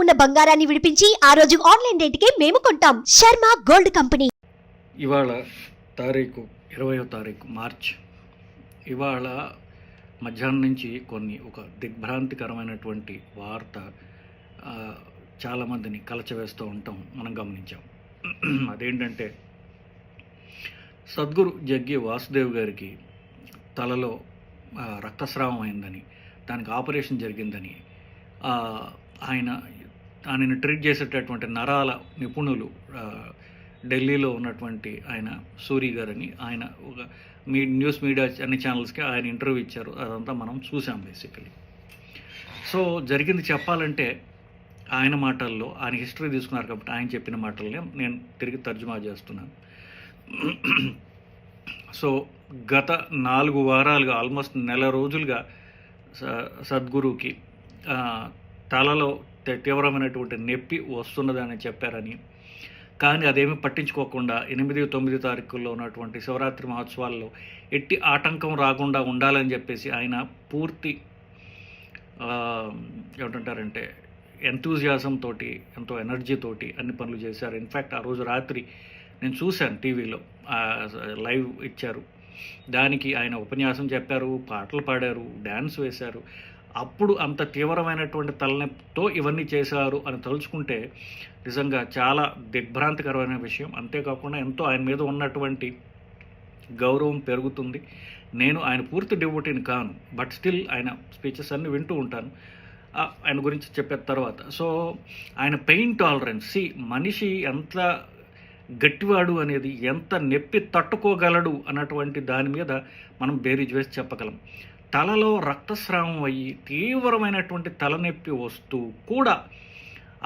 ఉన్న బంగారాన్ని విడిపించి ఆ రోజు ఆన్లైన్ రేటుకే మేము కొంటాం. Sharma gold company. ఇవాళ తారీఖు 20వ తారీఖు మార్చ్. ఇవాళ మధ్యాహ్నం నుంచి ఒక దిగ్భ్రాంతికరమైనటువంటి వార్త చాలామందిని కలచవేస్తూ ఉంటాం మనం గమనించాం. అదేంటంటే సద్గురు జగ్గి వాసుదేవ్ గారికి తలలో రక్తస్రావం అయిందని, దానికి ఆపరేషన్ జరిగిందని, ఆయనను ట్రీట్ చేసేటటువంటి నరాల నిపుణులు ఢిల్లీలో ఉన్నటువంటి ఆయన సూరి గారని, ఆయన ఒక న్యూస్ మీడియా అన్ని ఛానల్స్కి ఆయన ఇంటర్వ్యూ ఇచ్చారు. అదంతా మనం చూసాం బేసికలీ. సో జరిగింది చెప్పాలంటే ఆయన మాటల్లో, ఆయన హిస్టరీ తీసుకున్నారు కాబట్టి ఆయన చెప్పిన మాటల్ని నేను తిరిగి తర్జుమా చేస్తున్నాను. సో గత 4 వారాలుగా, ఆల్మోస్ట్ నెల రోజులుగా సద్గురుకి తలలో తీవ్రమైనటువంటి నొప్పి వస్తున్నదని చెప్పారని, కానీ అదేమీ పట్టించుకోకుండా 8-9 తారీఖుల్లో ఉన్నటువంటి శివరాత్రి మహోత్సవాల్లో ఎట్టి ఆటంకం రాకుండా ఉండాలని చెప్పేసి ఆయన పూర్తి ఏమంటారంటే ఎంతూజియాజం తోటి, ఎంతో ఎనర్జీ తోటి అన్ని పనులు చేశారు. ఇన్ఫ్యాక్ట్ ఆ రోజు రాత్రి నేను చూశాను, టీవీలో లైవ్ ఇచ్చారు. దానికి ఆయన ఉపన్యాసం చెప్పారు, పాటలు పాడారు, డ్యాన్స్ వేశారు. అప్పుడు అంత తీవ్రమైనటువంటి తలనొప్పితో ఇవన్నీ చేశారు అని తలుచుకుంటే నిజంగా చాలా దిగ్భ్రాంతికరమైన విషయం. అంతేకాకుండా ఎంతో ఆయన మీద ఉన్నటువంటి గౌరవం పెరుగుతుంది. నేను ఆయన పూర్తి డివోటీని కాను, బట్ స్టిల్ ఆయన స్పీచెస్ అన్నీ వింటూ ఉంటాను. ఆయన గురించి చెప్పిన తర్వాత సో ఆయన పెయిన్ టాలరెన్స్, మనిషి ఎంత గట్టివాడు అనేది, ఎంత నొప్పి తట్టుకోగలడు అన్నటువంటి దాని మీద మనం బేరీజ్ వేసి చెప్పగలం. తలలో రక్తస్రావం అయ్యి తీవ్రమైనటువంటి తలనొప్పి వస్తూ కూడా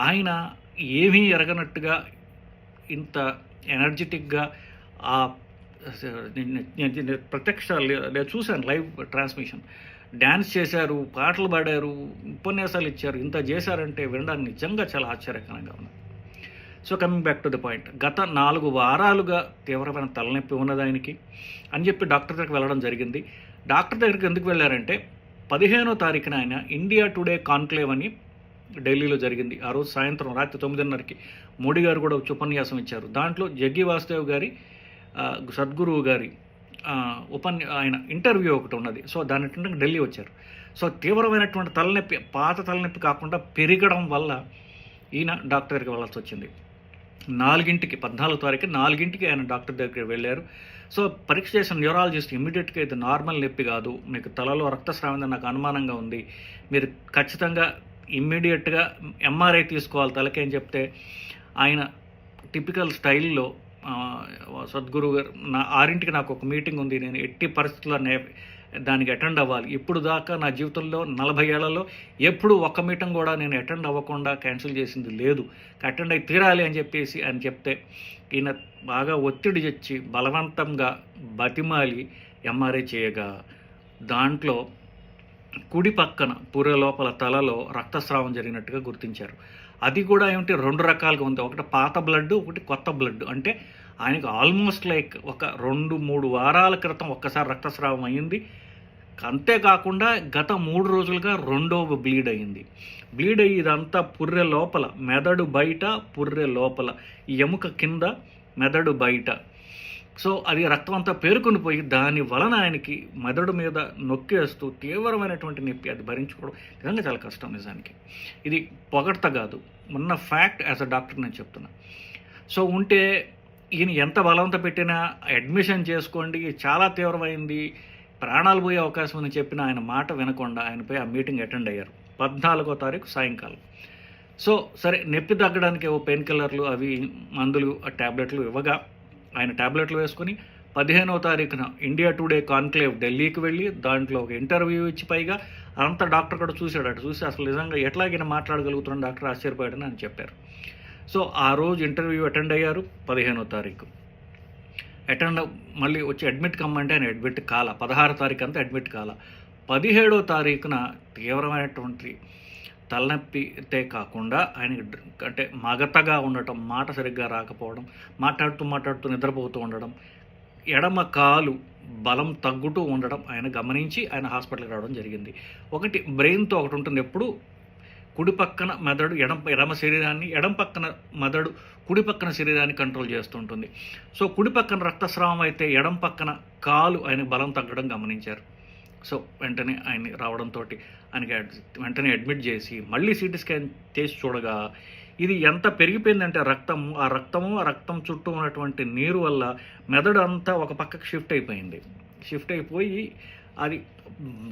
ఆయన ఏమీ ఎరగనట్టుగా ఇంత ఎనర్జెటిక్గా ప్రత్యక్ష నేను చూశాను లైవ్ ట్రాన్స్మిషన్, డ్యాన్స్ చేశారు, పాటలు పాడారు, ఉపన్యాసాలు ఇచ్చారు. ఇంత చేశారంటే వినడానికి నిజంగా చాలా ఆశ్చర్యకరంగా ఉంది. So coming back to the point, గత 4 వారాలుగా తీవ్రమైన తలనొప్పి ఉన్నది ఆయనకి అని చెప్పి డాక్టర్ దగ్గరికి వెళ్ళడం జరిగింది. డాక్టర్ దగ్గరికి ఎందుకు వెళ్ళారంటే 15వ తారీఖున ఆయన ఇండియా టుడే కాన్క్లేవ్ అని ఢిల్లీలో జరిగింది. ఆ రోజు సాయంత్రం రాత్రి 9:30కి మోడీ గారు కూడా ఉపన్యాసం ఇచ్చారు. దాంట్లో జగ్గి వాసుదేవ్ గారి సద్గురువు గారి ఆయన ఇంటర్వ్యూ ఒకటి ఉన్నది. సో దాని ఢిల్లీ వచ్చారు. సో తీవ్రమైనటువంటి తలనొప్పి, పాత తలనొప్పి కాకుండా పెరగడం వల్ల ఈయన డాక్టర్ దగ్గరికి వెళ్ళాల్సి వచ్చింది. 14వ తారీఖు 4ంటికి ఆయన డాక్టర్ దగ్గరికి వెళ్ళారు. సో పరీక్ష చేసిన న్యూరాలజిస్ట్ ఇమ్మీడియట్గా ఇది నార్మల్ నొప్పి కాదు, మీకు తలలో రక్తస్రావం నాకు అనుమానంగా ఉంది, మీరు ఖచ్చితంగా ఇమ్మీడియట్గా ఎంఆర్ఐ తీసుకోవాలి తలకి అని చెప్తే, ఆయన టిపికల్ స్టైల్లో సద్గురు గారు 6ంటికి నాకు ఒక మీటింగ్ ఉంది, నేను ఎట్టి పరిస్థితుల్లో దానికి అటెండ్ అవ్వాలి, ఇప్పుడు దాకా నా జీవితంలో 40 ఏళ్లలో ఎప్పుడు ఒక్క మీటింగ్ కూడా నేను అటెండ్ అవ్వకుండా క్యాన్సిల్ చేసింది లేదు, అటెండ్ అయి తీరాలి అని చెప్పేసి అని చెప్తే ఈయన బాగా ఒత్తిడి తెచ్చి బలవంతంగా బతిమాలి ఎంఆర్ఐ చేయగా దాంట్లో కుడి పక్కన పుర్రె లోపల తలలో రక్తస్రావం జరిగినట్టుగా గుర్తించారు. అది కూడా ఏమిటి 2 రకాలుగా ఉంది, ఒకటి పాత బ్లడ్, ఒకటి కొత్త బ్లడ్. అంటే ఆయనకు ఆల్మోస్ట్ లైక్ ఒక 2-3 వారాల క్రితం ఒక్కసారి రక్తస్రావం అయ్యింది. అంతేకాకుండా గత 3 రోజులుగా రెండవ బ్లీడ్ అయ్యింది. బ్లీడ్ అయ్యి ఇదంతా పుర్రె లోపల, మెదడు బయట, పుర్రె లోపల, ఈ ఎముక కింద, మెదడు బయట. సో అది రక్తం అంతా పేరుకొని పోయి దాని వలన ఆయనకి మెదడు మీద నొక్కేస్తూ తీవ్రమైనటువంటి నొప్పి, అది భరించుకోవడం నిజంగా చాలా కష్టం. నిజానికి ఇది పొగడ్త కాదు, ఉన్న ఫ్యాక్ట్ యాజ్ అ డాక్టర్ నేను చెప్తున్నా. సో ఉంటే ఈయన ఎంత బలవంత పెట్టినా అడ్మిషన్ చేసుకోండి, చాలా తీవ్రమైంది, ప్రాణాలు పోయే అవకాశం అని చెప్పిన ఆయన మాట వినకుండా ఆయనపై ఆ మీటింగ్ అటెండ్ అయ్యారు 14వ తారీఖు సాయంకాలం. సో సరే నొప్పి తగ్గడానికి పెయిన్ కిల్లర్లు, అవి మందులు, ట్యాబ్లెట్లు ఇవ్వగా ఆయన ట్యాబ్లెట్లు వేసుకొని 15వ తారీఖున ఇండియా టుడే కాన్క్లేవ్ ఢిల్లీకి వెళ్ళి దాంట్లో ఒక ఇంటర్వ్యూ ఇచ్చి, పైగా అంతా డాక్టర్ కూడా చూశాడట. చూసి అసలు నిజంగా ఎట్లాగైనా మాట్లాడగలుగుతున్నాడు డాక్టర్, ఆశ్చర్యపోయాడని అని చెప్పారు. సో ఆ రోజు ఇంటర్వ్యూ అటెండ్ అయ్యారు. 15వ తారీఖు మళ్ళీ వచ్చి అడ్మిట్ కమ్మంటే ఆయన అడ్మిట్ కాల. 16వ తారీఖు అంతా అడ్మిట్ కాల. 17వ తారీఖున తీవ్రమైనటువంటి తలనొప్పితే కాకుండా ఆయన అంటే మగతగా ఉండటం, మాట సరిగ్గా రాకపోవడం, మాట్లాడుతూ నిద్రపోతూ ఉండడం, ఎడమ కాలు బలం తగ్గుతూ ఉండడం ఆయన గమనించి ఆయన హాస్పిటల్కి రావడం జరిగింది. ఒకటి బ్రెయిన్తో ఒకటి ఉంటుంది, ఎప్పుడు కుడి పక్కన మెదడు ఎడమ శరీరాన్ని, ఎడమ పక్కన మెదడు కుడి పక్కన శరీరాన్ని కంట్రోల్ చేస్తుంటుంది. సో కుడి పక్కన రక్తస్రావం అయితే ఎడమ పక్కన కాలు ఆయన బలం తగ్గడం గమనించారు. సో వెంటనే ఆయన్ని రావడంతో ఆయనకి వెంటనే అడ్మిట్ చేసి మళ్ళీ సిటీ స్కాన్ చేసి చూడగా ఇది ఎంత పెరిగిపోయిందంటే ఆ రక్తం చుట్టూ ఉన్నటువంటి నీరు వల్ల మెదడు అంతా ఒక పక్కకు షిఫ్ట్ అయిపోయి అది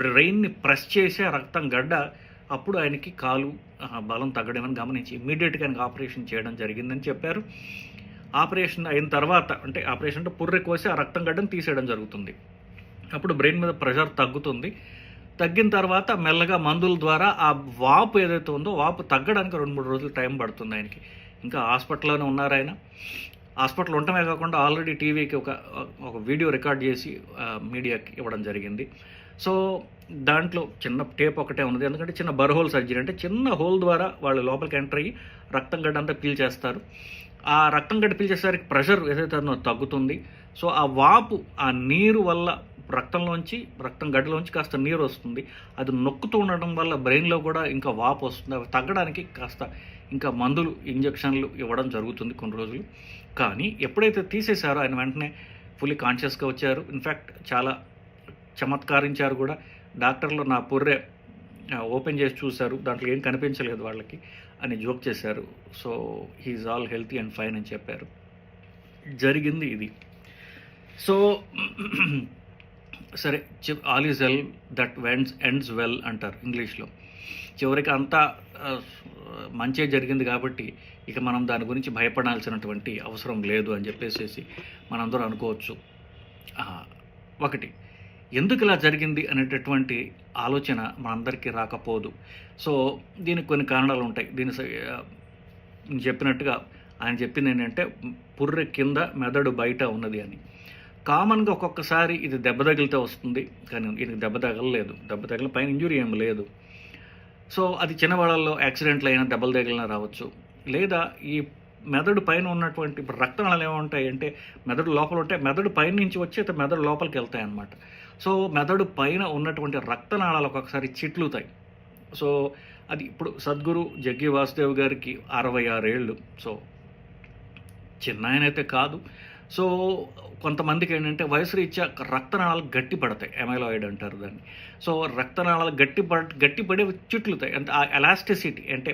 బ్రెయిన్ని ప్రెస్ చేసి ఆ రక్తం గడ్డ అప్పుడు ఆయనకి కాలు బలం తగ్గడం గమనించి ఇమ్మీడియట్గా ఆయనకి ఆపరేషన్ చేయడం జరిగిందని చెప్పారు. ఆపరేషన్ అయిన తర్వాత అంటే ఆపరేషన్ అంటే పుర్రె కోసి ఆ రక్తం గడ్డను తీసేయడం జరుగుతుంది. అప్పుడు బ్రెయిన్ మీద ప్రెషర్ తగ్గిన తర్వాత మెల్లగా మందుల ద్వారా ఆ వాపు ఏదైతే ఉందో వాపు తగ్గడానికి 2-3 రోజులు టైం పడుతుంది ఆయనకి. ఇంకా హాస్పిటల్లోనే ఉన్నారు ఆయన. హాస్పిటల్ ఉండటమే కాకుండా ఆల్రెడీ టీవీకి ఒక వీడియో రికార్డ్ చేసి మీడియాకి ఇవ్వడం జరిగింది. సో దాంట్లో చిన్న టేప్ ఒకటే ఉన్నది, ఎందుకంటే చిన్న బర్హోల్ సర్జరీ, అంటే చిన్న హోల్ ద్వారా వాళ్ళు లోపలికి ఎంటర్ అయ్యి రక్తం గడ్డ అంతా పీల్చేస్తారు. ఆ రక్తం గడ్డ పీల్చేసరికి ప్రెషర్ ఏదైతే ఉందో తగ్గుతుంది. సో ఆ వాపు ఆ నీరు వల్ల రక్తం గడ్డలోంచి కాస్త నీరు వస్తుంది. అది నొక్కుతూ ఉండడం వల్ల బ్రెయిన్లో కూడా ఇంకా వాపు వస్తుంది. అవి తగ్గడానికి కాస్త ఇంకా మందులు, ఇంజక్షన్లు ఇవ్వడం జరుగుతుంది కొన్ని రోజులు. కానీ ఎప్పుడైతే తీసేశారో ఆయన వెంటనే ఫుల్లీ కాన్షియస్గా వచ్చారు. ఇన్ఫ్యాక్ట్ చాలా చమత్కరించారు కూడా. డాక్టర్లు నా పుర్రె ఓపెన్ చేసి చూశారు, దాంట్లో ఏం కనిపించలేదు వాళ్ళకి అని జోక్ చేశారు. So he's all healthy and fine అని చెప్పారు. జరిగింది ఇది. సో సరే, all is well that ends well అంటారు ఇంగ్లీష్లో. చివరికి అంతా మంచే జరిగింది కాబట్టి ఇక మనం దాని గురించి భయపడాల్సినటువంటి అవసరం లేదు అని చెప్పేసి మనందరూ అనుకోవచ్చు. ఒకటి, ఎందుకు ఇలా జరిగింది అనేటటువంటి ఆలోచన మనందరికీ రాకపోదు. సో దీనికి కొన్ని కారణాలు ఉంటాయి. నేను చెప్పినట్టుగా ఆయన చెప్పింది ఏంటంటే పుర్రె కింద మెదడు బయట ఉన్నది అని. కామన్గా ఒక్కొక్కసారి ఇది దెబ్బ తగిలితే వస్తుంది, కానీ ఇది దెబ్బ తగిలిన పైన ఇంజురీ ఏం లేదు. సో అది చిన్నవాళ్ళల్లో యాక్సిడెంట్లు అయినా దెబ్బలు తగిలినా రావచ్చు. లేదా ఈ మెదడు పైన ఉన్నటువంటి ఇప్పుడు రక్తనాళాలు ఏముంటాయి అంటే మెదడు లోపల ఉంటే మెదడు పైన నుంచి వచ్చి అయితే మెదడు లోపలికి వెళ్తాయి అన్నమాట. సో మెదడు పైన ఉన్నటువంటి రక్తనాళాలు ఒక్కొక్కసారి చిట్లుతాయి. సో అది ఇప్పుడు సద్గురు జగ్గి వాసుదేవ్ గారికి 66 ఏళ్ళు. సో చిన్న ఆయన అయితే కాదు. సో కొంతమందికి ఏంటంటే వయసు రీత్యా రక్తనాళాలు గట్టి పడతాయి, ఎమైలాయిడ్ అంటారు దాన్ని. సో రక్తనాళాలు గట్టిపడే చిట్లుతాయి. అంటే ఆ ఎలాస్టిసిటీ అంటే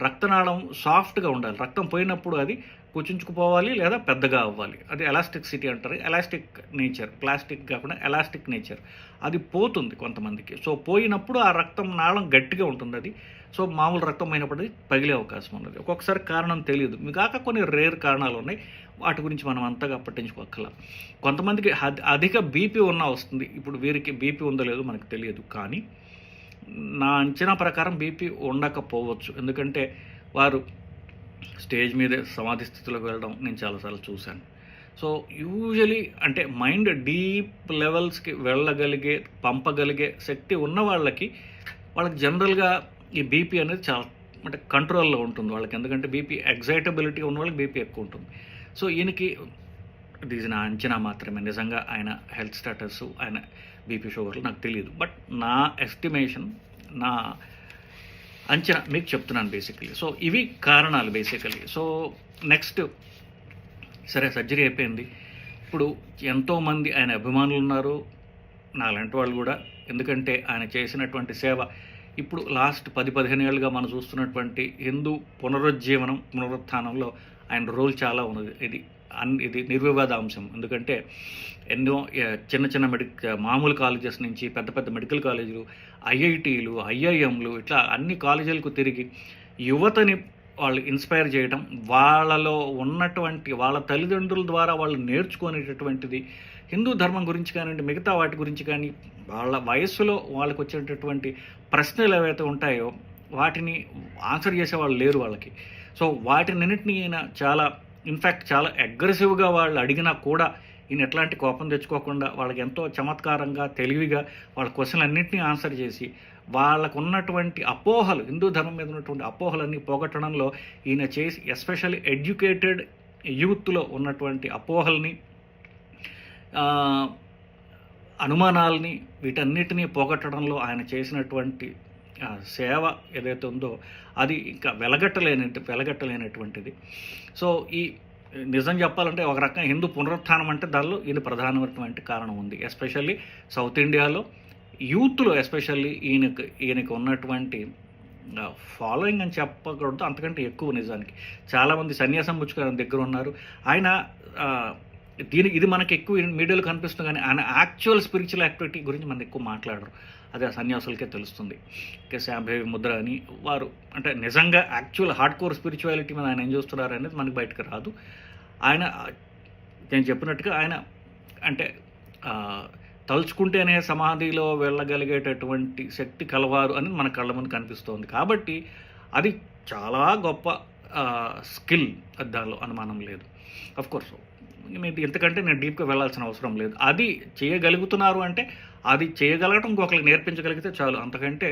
రక్తనాళం సాఫ్ట్గా ఉండాలి. రక్తం పోయినప్పుడు అది కుచించుకుపోవాలి లేదా పెద్దగా అవ్వాలి. అది ఎలాస్టిసిటీ అంటారు. ఎలాస్టిక్ నేచర్, ప్లాస్టిక్ కాకుండా ఎలాస్టిక్ నేచర్ అది పోతుంది కొంతమందికి. సో పోయినప్పుడు ఆ రక్తం నాళం గట్టిగా ఉంటుంది. అది సో మామూలు రక్తం అయినప్పుడు పగిలే అవకాశం ఉన్నది. ఒక్కొక్కసారి కారణం తెలియదు. కాక కొన్ని రేర్ కారణాలు ఉన్నాయి, వాటి గురించి మనం అంతగా పట్టించుకోకల. కొంతమందికి అధిక బీపీ ఉన్నా వస్తుంది. ఇప్పుడు వీరికి బీపీ ఉందో లేదో మనకు తెలియదు, కానీ నా అంచనా ప్రకారం బీపీ ఉండకపోవచ్చు. ఎందుకంటే వారు స్టేజ్ మీదే సమాధి స్థితిలోకి వెళ్ళడం నేను చాలాసార్లు చూశాను. సో యూజువలీ అంటే మైండ్ డీప్ లెవెల్స్కి పంపగలిగే శక్తి ఉన్న వాళ్ళకి జనరల్గా ఈ బీపీ అనేది చాలా అంటే కంట్రోల్లో ఉంటుంది వాళ్ళకి. ఎందుకంటే బీపీ ఎగ్జైటబిలిటీ ఉన్న వాళ్ళకి బీపీ ఎక్కువ ఉంటుంది. సో ఈయనకి ఇది నా అంచనా మాత్రమే. నిజంగా ఆయన హెల్త్ స్టేటస్, ఆయన బీపీ షుగర్లు నాకు తెలియదు. బట్ నా ఎస్టిమేషన్, నా అంచనా మీకు చెప్తున్నాను బేసికలీ. సో ఇవి కారణాలు బేసికలీ. సో నెక్స్ట్, సరే సర్జరీ అయిపోయింది. ఇప్పుడు ఎంతోమంది ఆయన అభిమానులు ఉన్నారు, నాలాంటి వాళ్ళు కూడా. ఎందుకంటే ఆయన చేసినటువంటి సేవ ఇప్పుడు లాస్ట్ 10-15 ఏళ్ళుగా మనం చూస్తున్నటువంటి హిందూ పునరుత్థానంలో ఆయన రోల్ చాలా ఉన్నది. ఇది నిర్వివాద అంశం. ఎందుకంటే ఎన్నో చిన్న మామూలు కాలేజెస్ నుంచి పెద్ద మెడికల్ కాలేజీలు, ఐఐటీలు, ఐఐఎంలు, ఇట్లా అన్ని కాలేజీలకు తిరిగి యువతని వాళ్ళు ఇన్స్పైర్ చేయడం, వాళ్ళలో ఉన్నటువంటి వాళ్ళ తల్లిదండ్రుల ద్వారా వాళ్ళు నేర్చుకునేటటువంటిది హిందూ ధర్మం గురించి కానివ్వండి, మిగతా వాటి గురించి కానీ, వాళ్ళ వయస్సులో వాళ్ళకి వచ్చేటటువంటి ప్రశ్నలు ఏవైతే ఉంటాయో వాటిని ఆన్సర్ చేసేవాళ్ళు లేరు వాళ్ళకి. సో వాటినన్నింటినీ ఈయన చాలా అగ్రెసివ్గా వాళ్ళు అడిగినా కూడా ఈయన ఎట్లాంటి కోపం తెచ్చుకోకుండా వాళ్ళకి ఎంతో చమత్కారంగా, తెలివిగా వాళ్ళ క్వశ్చన్లు అన్నింటినీ ఆన్సర్ చేసి వాళ్ళకు ఉన్నటువంటి అపోహలు, హిందూ ధర్మం మీద ఉన్నటువంటి అపోహలన్నీ పోగొట్టడంలో ఈయన చేసి, ఎస్పెషల్లీ ఎడ్యుకేటెడ్ యూత్లో ఉన్నటువంటి అపోహల్ని, అనుమానాల్ని, వీటన్నిటినీ పోగొట్టడంలో ఆయన చేసినటువంటి సేవ ఏదైతే ఉందో అది ఇంకా వెలగట్టలేనటువంటిది. సో ఈ నిజం చెప్పాలంటే ఒక రకంగా హిందూ పునరుత్థానం అంటే దానిలో ఇది ప్రధానమైనటువంటి కారణం ఉంది. ఎస్పెషల్లీ సౌత్ ఇండియాలో యూత్లో ఎస్పెషల్లీ ఈయనకు ఉన్నటువంటి ఫాలోయింగ్ అని చెప్పకూడదు, అంతకంటే ఎక్కువ నిజానికి. చాలామంది సన్యాసం పుచ్చుకోవడం దగ్గర ఉన్నారు. ఆయన ఇది మనకి ఎక్కువ మీడియాలో కనిపిస్తుంది, కానీ ఆయన యాక్చువల్ స్పిరిచువల్ యాక్టివిటీ గురించి మనం ఎక్కువ మాట్లాడరు. అది ఆ సన్యాసులకే తెలుస్తుంది. శాంభవి ముద్ర అని వారు అంటే నిజంగా యాక్చువల్ హార్డ్ కోర్ స్పిరిచువాలిటీ మీద ఆయన ఏం చూస్తున్నారు అనేది మనకి బయటకు రాదు. ఆయన నేను చెప్పినట్టుగా ఆయన అంటే తలుచుకుంటేనే సమాధిలో వెళ్ళగలిగేటటువంటి శక్తి కలవారు అని మన కళ్ళ ముందు కనిపిస్తోంది. కాబట్టి అది చాలా గొప్ప స్కిల్, దానిలో అనుమానం లేదు. అఫ్కోర్స్ మీరు ఇంతకంటే నేను డీప్గా వెళ్ళాల్సిన అవసరం లేదు. అది చేయగలుగుతున్నారు అంటే అది చేయగలగటం ఇంకొకరికి నేర్పించగలిగితే చాలు. అంతకంటే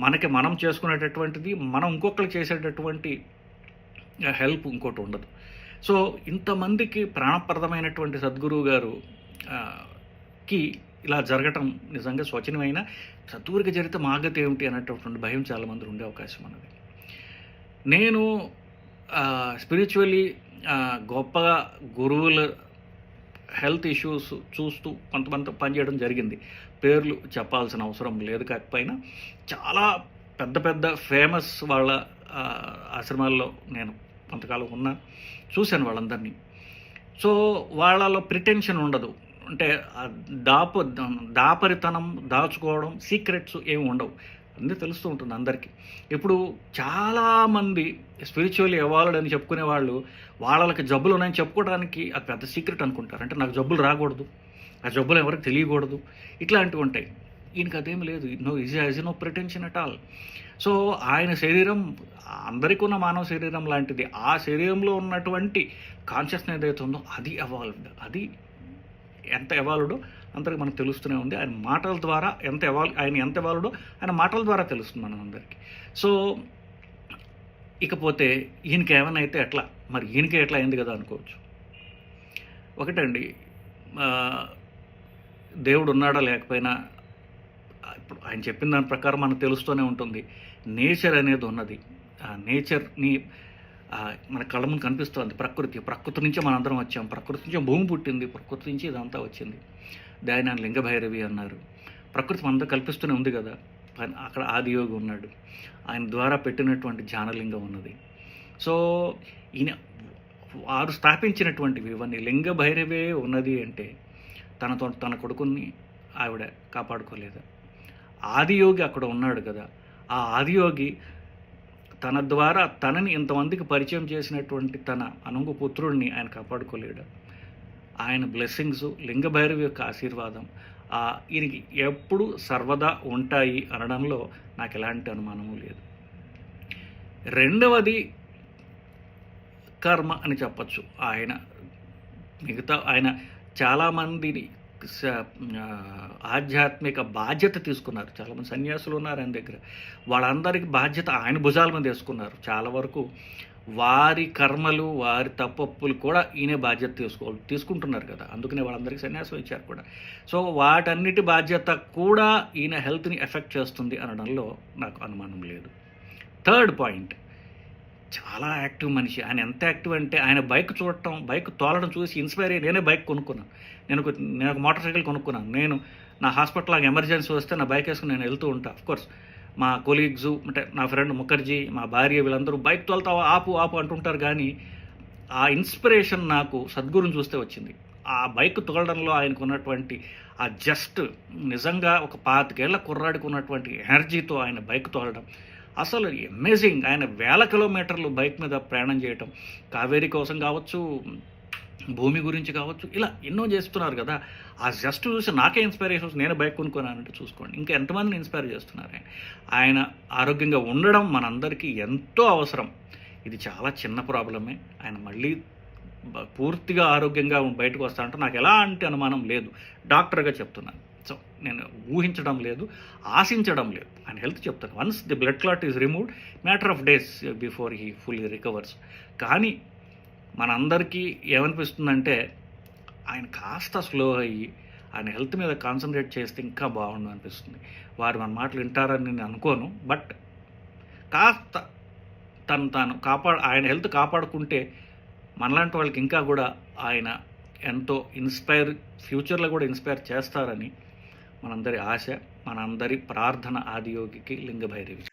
మనకి మనం చేసుకునేటటువంటిది మనం ఇంకొకరికి చేసేటటువంటి హెల్ప్ ఇంకోటి ఉండదు. సో ఇంతమందికి ప్రాణప్రదమైనటువంటి సద్గురువు గారు కి ఇలా జరగటం నిజంగా శోచనీయమైన. సద్గురుకి జరిగితే మాగతి ఏమిటి అనేటటువంటి భయం చాలామంది ఉండే అవకాశం ఉన్నది. నేను స్పిరిచువల్లీ గొప్పగా గురువుల హెల్త్ ఇష్యూస్ చూస్తూ కొంతమంది పనిచేయడం జరిగింది. పేర్లు చెప్పాల్సిన అవసరం లేదు, కాకపోయినా చాలా పెద్ద పెద్ద ఫేమస్ వాళ్ళ ఆశ్రమాల్లో నేను కొంతకాలం చూశాను వాళ్ళందరినీ. సో వాళ్ళలో ప్రిటెన్షన్ ఉండదు, అంటే దాపరితనం, దాచుకోవడం, సీక్రెట్స్ ఏమి ఉండవు, అన్నీ తెలుస్తూ ఉంటుంది అందరికీ. ఇప్పుడు చాలామంది స్పిరిచువల్లీ ఎవాల్వ్డ్ అని చెప్పుకునే వాళ్ళు వాళ్ళకి జబ్బులు ఉన్నాయని చెప్పుకోవడానికి అది పెద్ద సీక్రెట్ అనుకుంటారు. అంటే నాకు జబ్బులు రాకూడదు, ఆ జబ్బులు ఎవరికి తెలియకూడదు, ఇట్లాంటివి ఉంటాయి. ఈయనకి అదేమి లేదు. No pretension at all. So ఆయన శరీరం అందరికీ ఉన్న మానవ శరీరం లాంటిది. ఆ శరీరంలో ఉన్నటువంటి కాన్షియస్నెస్ ఏదైతే ఉందో అది ఎవాల్వ్డ్. అది ఎంత ఎవాల్వ్డో అందరికి మనకు తెలుస్తూనే ఉంది. ఆయన మాటల ద్వారా ఆయన ఎంత ఎవాల్వ్డో ఆయన మాటల ద్వారా తెలుస్తుంది మనం అందరికీ. సో ఇకపోతే ఈయనకి ఏమైనా అయితే ఎట్లా, మరి ఈయనకే ఎట్లా అయింది కదా అనుకోవచ్చు. ఒకటండి, దేవుడు ఉన్నాడా లేకపోయినా ఇప్పుడు ఆయన చెప్పిన దాని ప్రకారం మనకు తెలుస్తూనే ఉంటుంది. నేచర్ అనేది ఉన్నది. ఆ నేచర్ని మన కళ్ళ ముందు కనిపిస్తుంది. ప్రకృతి నుంచే మనందరం వచ్చాం. ప్రకృతి నుంచే భూమి పుట్టింది, ప్రకృతి నుంచి ఇదంతా వచ్చింది. దాన్ని ఆయన లింగభైరవి అన్నారు. ప్రకృతి మనందరూ కల్పిస్తూనే ఉంది కదా. అక్కడ ఆదియోగి ఉన్నాడు, ఆయన ద్వారా పెట్టినటువంటి ధ్యానలింగం ఉన్నది. సో ఈయన వారు స్థాపించినటువంటివి ఇవన్నీ. లింగభైరవే ఉన్నది అంటే తన కొడుకుని ఆవిడ కాపాడుకోలేదు. ఆదియోగి అక్కడ ఉన్నాడు కదా. ఆ ఆదియోగి తన ద్వారా తనని ఇంతమందికి పరిచయం చేసినటువంటి తన అనుంగు పుత్రుడిని ఆయన కాపాడుకోలేడు. ఆయన బ్లెస్సింగ్స్, లింగభైరవి యొక్క ఆశీర్వాదం ఈయనకి ఎప్పుడు సర్వదా ఉంటాయి అనడంలో నాకు ఎలాంటి అనుమానము లేదు. రెండవది కర్మ అని చెప్పచ్చు. ఆయన చాలామందిని ఆధ్యాత్మిక బాధ్యత తీసుకున్నారు. చాలామంది సన్యాసులు ఉన్నారు ఆయన దగ్గర. వాళ్ళందరికీ బాధ్యత ఆయన భుజాల మీద వేసుకున్నారు. చాలా వరకు వారి కర్మలు, వారి తప్పప్పులు కూడా ఈయనే బాధ్యత తీసుకుంటున్నారు కదా. అందుకనే వాళ్ళందరికీ సన్యాసం ఇచ్చారు కూడా. సో వాటన్నిటి బాధ్యత కూడా ఈయన హెల్త్ని ఎఫెక్ట్ చేస్తుంది అనడంలో నాకు అనుమానం లేదు. థర్డ్ పాయింట్, చాలా యాక్టివ్ మనిషి. ఆయన ఎంత యాక్టివ్ అంటే ఆయన బైక్ తోలడం చూసి ఇన్స్పైర్ అయ్యి నేనే బైక్ కొనుక్కున్నాను. నేను ఒక మోటార్ సైకిల్ కొనుక్కున్నాను. నేను నా హాస్పిటల్కి ఎమర్జెన్సీ వస్తే నా బైక్ వేసుకుని నేను వెళ్తూ ఉంటాను. అఫ్కోర్స్ మా కొలీగ్స్ అంటే నా ఫ్రెండ్ ముఖర్జీ, మా భార్య, వీళ్ళందరూ బైక్ తోలుతావా ఆపు అంటుంటారు. కానీ ఆ ఇన్స్పిరేషన్ నాకు సద్గురుని చూస్తే వచ్చింది. ఆ బైక్ తోలడంలో ఆయనకు ఉన్నటువంటి ఆ నిజంగా ఒక 25 ఏళ్ల కుర్రాడికి ఉన్నటువంటి ఎనర్జీతో ఆయన బైక్ తోలడం అసలు అమేజింగ్. ఆయన 1000 కిలోమీటర్లు బైక్ మీద ప్రయాణం చేయటం, కావేరీ కోసం కావచ్చు, భూమి గురించి కావచ్చు, ఇలా ఎన్నో చేస్తున్నారు కదా. ఆ చూసి నాకే ఇన్స్పైరేషన్స్, నేను బైక్ కొనుక్కున్నానంటే చూసుకోండి. ఇంకా ఎంతమందిని ఇన్స్పైర్ చేస్తున్నారు. ఆయన ఆరోగ్యంగా ఉండడం మనందరికీ ఎంతో అవసరం. ఇది చాలా చిన్న ప్రాబ్లమే. ఆయన మళ్ళీ పూర్తిగా ఆరోగ్యంగా బయటకు వస్తానంటే నాకు ఎలాంటి అనుమానం లేదు. డాక్టర్గా చెప్తున్నాను. సో నేను ఊహించడం లేదు, ఆశించడం లేదు. ఆయన హెల్త్ చెప్తాను. Once the blood clot is removed, matter of days before he fully recovers. కానీ మనందరికీ ఏమనిపిస్తుందంటే ఆయన కాస్త స్లో అయ్యి ఆయన హెల్త్ మీద కాన్సన్ట్రేట్ చేస్తే ఇంకా బాగుండు అనిపిస్తుంది. వారు మన మాటలు వింటారని నేను అనుకోను, బట్ కాస్త తాను ఆయన హెల్త్ కాపాడుకుంటే మనలాంటి వాళ్ళకి ఇంకా కూడా ఆయన ఎంతో ఫ్యూచర్లో కూడా ఇన్స్పైర్ చేస్తారని మనందరి ఆశ, మనందరి ప్రార్థన ఆదియోగికి లింగభైరవి.